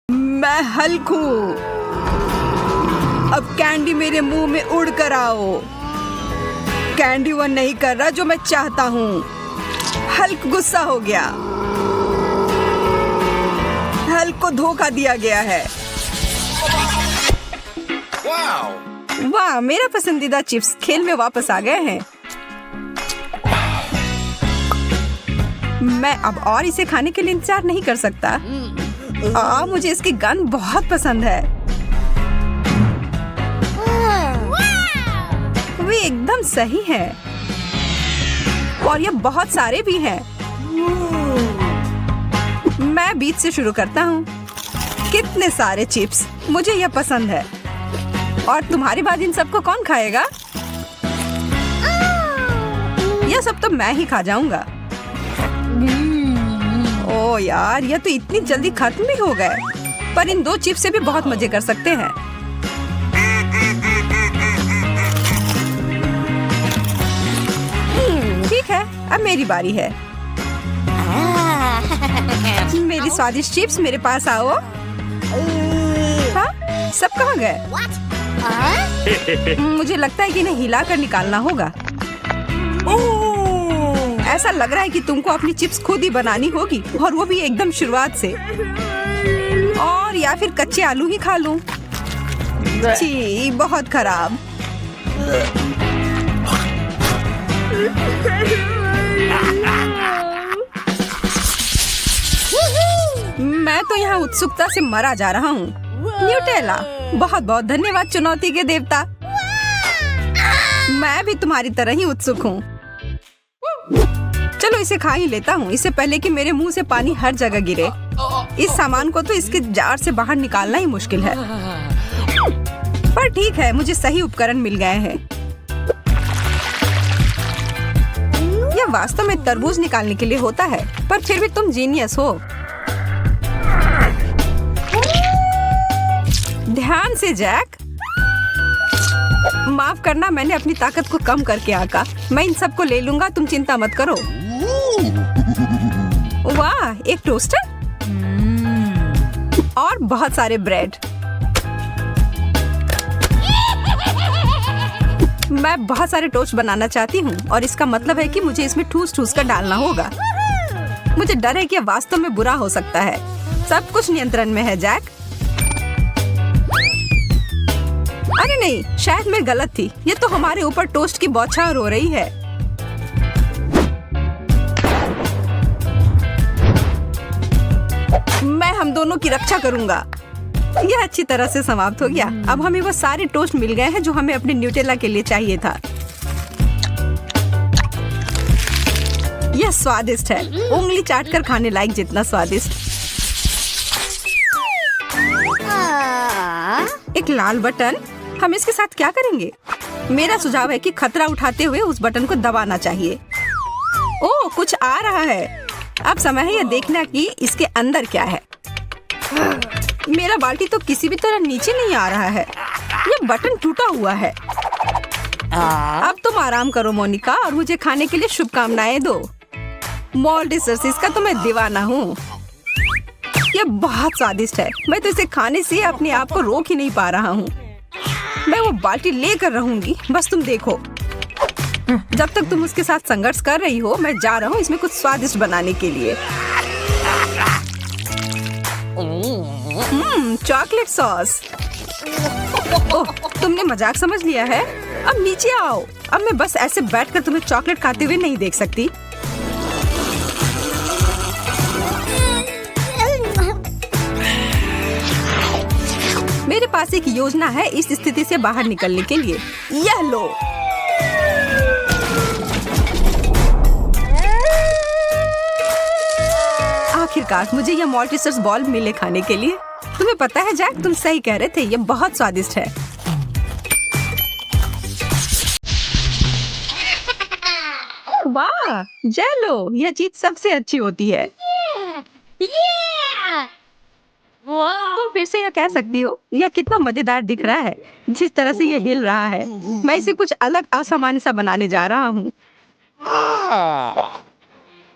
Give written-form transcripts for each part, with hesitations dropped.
मैं हल्क हूँ। अब कैंडी मेरे मुंह में उड़ कर आओ। कैंडी वो नहीं कर रहा जो मैं चाहता हूँ। हल्क गुस्सा हो गया। हल्क को धोखा दिया गया है। वाह, मेरा पसंदीदा चिप्स खेल में वापस आ गए हैं। मैं अब और इसे खाने के लिए इंतजार नहीं कर सकता। मुझे इसकी गंध बहुत पसंद है। वे एकदम सही है और ये बहुत सारे भी हैं। मैं बीच से शुरू करता हूँ। कितने सारे चिप्स, मुझे यह पसंद है। और तुम्हारे बाद इन सबको कौन खाएगा? यह सब तो मैं ही खा जाऊंगा। ओह यार, यह तो इतनी जल्दी खत्म भी हो गए। पर इन 2 चिप्स से भी बहुत मजे कर सकते हैं। ठीक है, अब मेरी बारी है। मेरी स्वादिष्ट चिप्स, मेरे पास आओ। हाँ, सब कहाँ गए? मुझे लगता है कि इन्हें हिलाकर निकालना होगा। ऐसा लग रहा है कि तुमको अपनी चिप्स खुद ही बनानी होगी, और वो भी एकदम शुरुआत से। और या फिर कच्चे आलू ही खा लूं। छी, बहुत खराब। मैं तो यहाँ उत्सुकता से मरा जा रहा हूँ। न्यूटेला, बहुत बहुत धन्यवाद चुनौती के देवता। मैं भी तुम्हारी तरह ही उत्सुक हूँ। चलो इसे खा ही लेता हूँ, इससे पहले कि मेरे मुंह से पानी हर जगह गिरे। इस सामान को तो इसके जार से बाहर निकालना ही मुश्किल है। पर ठीक है, मुझे सही उपकरण मिल गए हैं। यह वास्तव में तरबूज निकालने के लिए होता है, पर फिर भी तुम जीनियस हो। ध्यान से जैक। माफ करना, मैंने अपनी ताकत को कम करके आका। मैं इन सबको ले लूंगा, तुम चिंता मत करो। वाह, एक टोस्टर और बहुत सारे ब्रेड। मैं बहुत सारे टोस्ट बनाना चाहती हूँ, और इसका मतलब है कि मुझे इसमें ठूस ठूस कर डालना होगा। मुझे डर है कि यह वास्तव में बुरा हो सकता है। सब कुछ नियंत्रण में है जैक। अरे नहीं, शायद मैं गलत थी। ये तो हमारे ऊपर टोस्ट की बौछार हो रही है। मैं हम दोनों की रक्षा करूंगा। यह अच्छी तरह से समाप्त हो गया। अब हमें वो सारे टोस्ट मिल गए हैं जो हमें अपने न्यूटेला के लिए चाहिए था। यह स्वादिष्ट है, उंगली चाट कर खाने लायक जितना स्वादिष्ट। एक लाल बटन, हम इसके साथ क्या करेंगे? मेरा सुझाव है कि खतरा उठाते हुए उस बटन को दबाना चाहिए। ओह, कुछ आ रहा है। अब समय है यह देखना कि इसके अंदर क्या है। मेरा बाल्टी तो किसी भी तरह नीचे नहीं आ रहा है। यह बटन टूटा हुआ है। अब तुम आराम करो मोनिका, और मुझे खाने के लिए शुभकामनाएं दो। मॉल्टिसर्स का तो मैं दीवाना हूँ। यह बहुत स्वादिष्ट है। मैं तो इसे खाने से अपने आप को रोक ही नहीं पा रहा हूँ। मैं वो बाल्टी लेकर रहूंगी, बस तुम देखो। जब तक तुम उसके साथ संघर्ष कर रही हो, मैं जा रहा हूँ इसमें कुछ स्वादिष्ट बनाने के लिए। Chocolate sauce. ओह, तुमने मजाक समझ लिया है। अब नीचे आओ। अब मैं बस ऐसे बैठकर तुम्हें चॉकलेट खाते हुए नहीं देख सकती। मेरे पास एक योजना है इस स्थिति से बाहर निकलने के लिए। यह लो। आखिरकार मुझे यह मॉल्टिसर्स बॉल मिले खाने के लिए। तुम्हें पता है जैक, तुम सही कह रहे थे, यह बहुत स्वादिष्ट है। वाह, जेलो, यह चीज सबसे अच्छी होती है। तुम फिर से यह कह सकती हो। यह कितना मजेदार दिख रहा है, जिस तरह से यह हिल रहा है। मैं इसे कुछ अलग असामान्य सा बनाने जा रहा हूँ।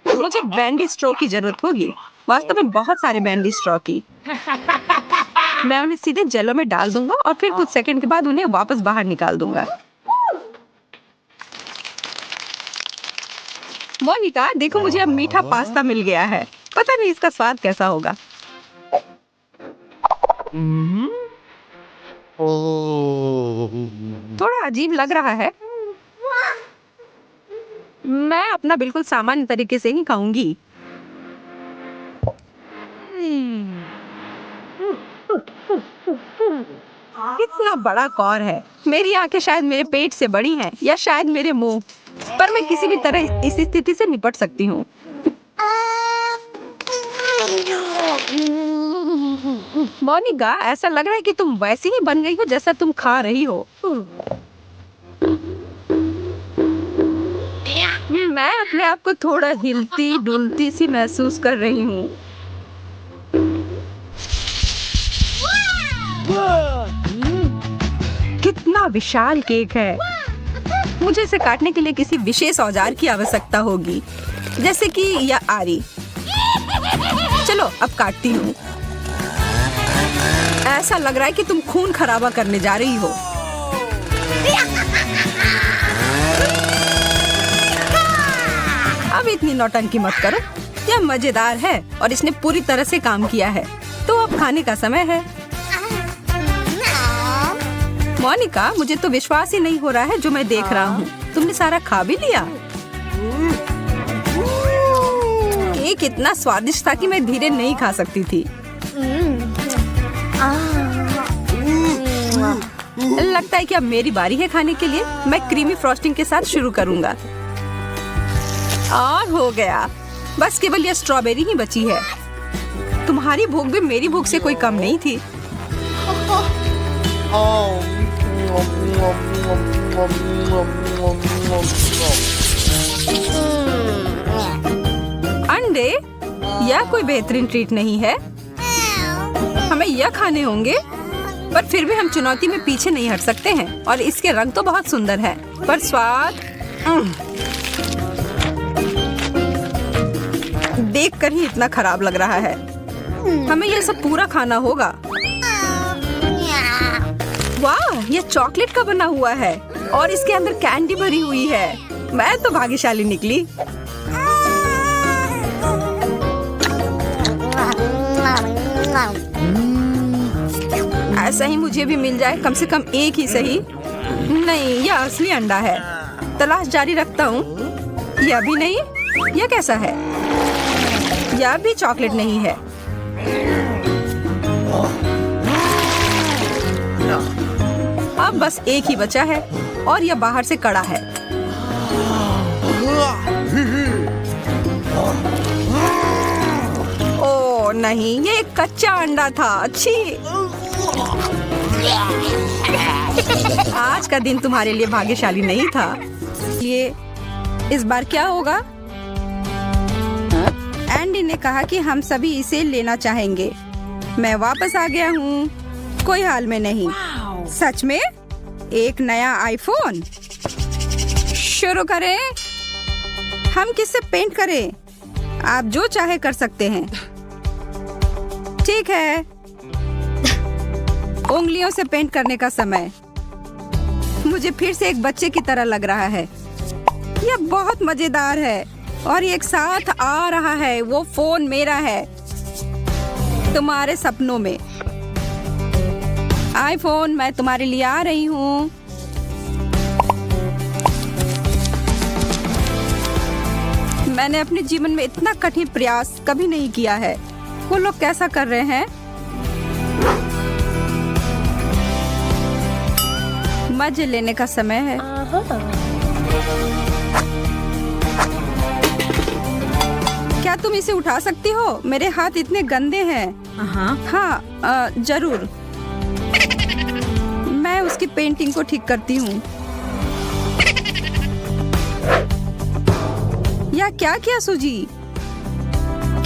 मुझे बैंडी स्ट्रोक की जरूरत होगी। वास्तव में बहुत सारे बैंडी स्ट्रॉ की। मैं उन्हें सीधे जेलो में डाल दूंगा और फिर कुछ सेकंड के बाद उन्हें वापस बाहर निकाल दूंगा। मोनिका, देखो मुझे अब मीठा पास्ता मिल गया है। पता नहीं इसका स्वाद कैसा होगा। थोड़ा अजीब लग रहा है। मैं अपना बिल्कुल सामान्य तरीके से ही खाऊंगी। कितना बड़ा कौर है। मेरी आंखें शायद मेरे पेट से बड़ी हैं या शायद मेरे मुंह, पर मैं किसी भी तरह इस स्थिति से निपट सकती हूँ। मोनिका, ऐसा लग रहा है कि तुम वैसी ही बन गई हो जैसा तुम खा रही हो। मैं अपने आप को थोड़ा हिलती डुलती सी महसूस कर रही हूँ। कितना विशाल केक है। मुझे इसे काटने के लिए किसी विशेष औजार की आवश्यकता होगी, जैसे कि यह आरी। चलो अब काटती हूँ। ऐसा लग रहा है कि तुम खून खराबा करने जा रही हो। अब इतनी नौटंकी मत करो। यह मजेदार है और इसने पूरी तरह से काम किया है। तो अब खाने का समय है। मोनिका, मुझे तो विश्वास ही नहीं हो रहा है जो मैं देख रहा हूँ। तुमने सारा खा भी लिया। केक इतना स्वादिष्ट था कि मैं धीरे नहीं खा सकती थी। लगता है कि अब मेरी बारी है खाने के लिए। मैं क्रीमी फ्रॉस्टिंग के साथ शुरू करूंगा। और हो गया। बस केवल यह स्ट्रॉबेरी ही बची है। तुम्हारी भूख भी मेरी भूख से कोई कम नहीं थी। अंडे, यह कोई बेहतरीन ट्रीट नहीं है। हमें यह खाने होंगे, पर फिर भी हम चुनौती में पीछे नहीं हट सकते हैं। और इसके रंग तो बहुत सुंदर है, पर स्वाद देखकर ही इतना खराब लग रहा है। हमें यह सब पूरा खाना होगा। वाह, यह चॉकलेट का बना हुआ है और इसके अंदर कैंडी भरी हुई है। मैं तो भाग्यशाली निकली। ऐसा ही मुझे भी मिल जाए, कम से कम एक ही सही। नहीं, यह असली अंडा है। तलाश जारी रखता हूँ। यह भी नहीं। यह कैसा है? यह भी चॉकलेट नहीं है। अब बस एक ही बचा है और यह बाहर से कड़ा है। ओह नहीं, ये एक कच्चा अंडा था। अच्छी। आज का दिन तुम्हारे लिए भाग्यशाली नहीं था। ये इस बार क्या होगा? एंडी ने कहा कि हम सभी इसे लेना चाहेंगे। मैं वापस आ गया हूँ। कोई हाल में नहीं। सच में? एक नया आईफोन? शुरू करें। हम किससे पेंट करें? आप जो चाहे कर सकते हैं। ठीक है, उंगलियों से पेंट करने का समय। मुझे फिर से एक बच्चे की तरह लग रहा है। यह बहुत मजेदार है और एक साथ आ रहा है। वो फोन मेरा है, तुम्हारे सपनों में। आईफोन, मैं तुम्हारे लिए आ रही हूँ। मैंने अपने जीवन में इतना कठिन प्रयास कभी नहीं किया है। वो लोग कैसा कर रहे हैं? मजे लेने का समय है। क्या तुम इसे उठा सकती हो? मेरे हाथ इतने गंदे हैं। हाँ, जरूर। मैं उसकी पेंटिंग को ठीक करती हूँ। या क्या किया सूजी?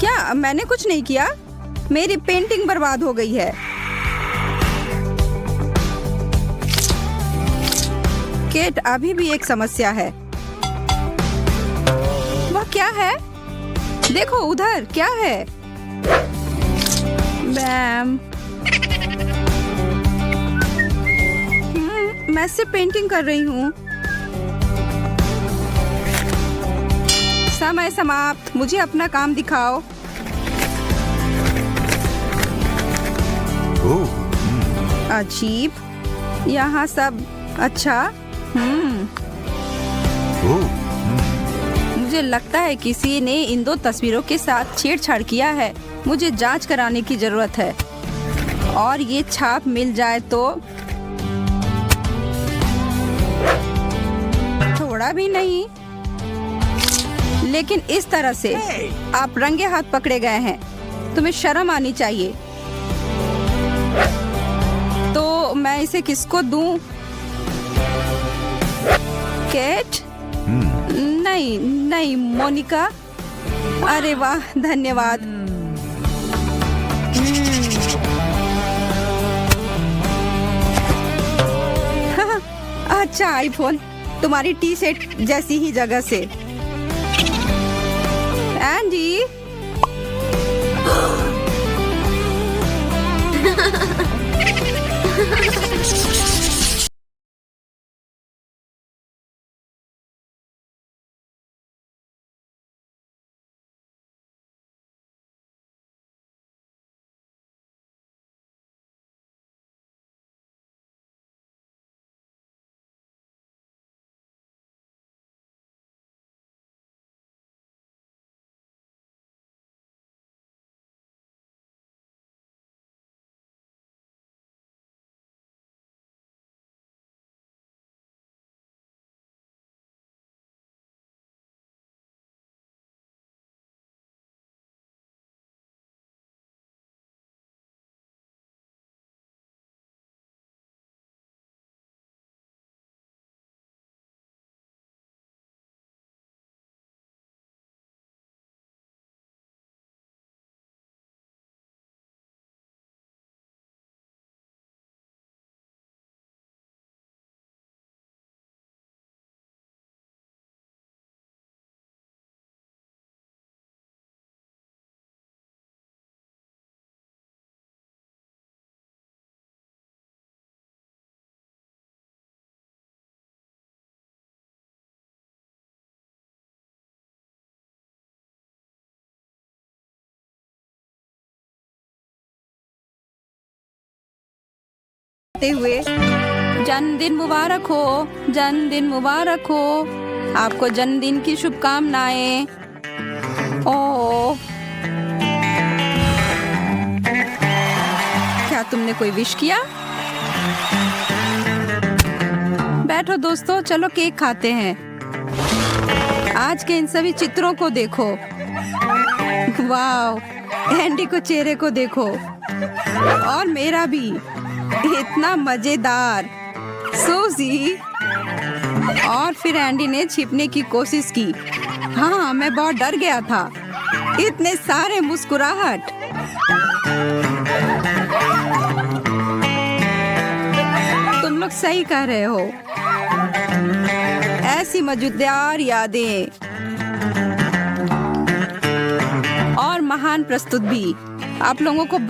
क्या मैंने कुछ नहीं किया? मेरी पेंटिंग बर्बाद हो गई है। केट, अभी भी एक समस्या है। वह क्या है? देखो उधर क्या है? मैम, मैं सिर्फ पेंटिंग कर रही हूँ। समय समाप्त। मुझे अपना काम दिखाओ। अजीब। यहाँ सब अच्छा। मुझे लगता है किसी ने इन दो तस्वीरों के साथ छेड़छाड़ किया है। मुझे जांच कराने की जरूरत है। और ये छाप मिल जाए तो थोड़ा भी नहीं, लेकिन इस तरह से आप रंगे हाथ पकड़े गए हैं। तुम्हें शर्म आनी चाहिए। तो मैं इसे किसको दूं? केट? नहीं नहीं, मोनिका। अरे वाह, धन्यवाद। अच्छा आईफोन, तुम्हारी टी सेट जैसी ही जगह से। एंडी। हुए जन्मदिन मुबारक हो, जन्मदिन मुबारक हो। आपको जन्मदिन की शुभकामनाएं। ओह, क्या तुमने कोई विश किया? बैठो दोस्तों, चलो केक खाते हैं। आज के इन सभी चित्रों को देखो। वाह, एंडी को चेहरे को देखो, और मेरा भी। इतना मजेदार। सूजी। और फिर एंडी ने छिपने की कोशिश की। हाँ, मैं बहुत डर गया था। इतने सारे मुस्कुराहट। तुम लोग सही कह रहे हो। ऐसी मजेदार यादें और महान प्रस्तुत भी। आप लोगों को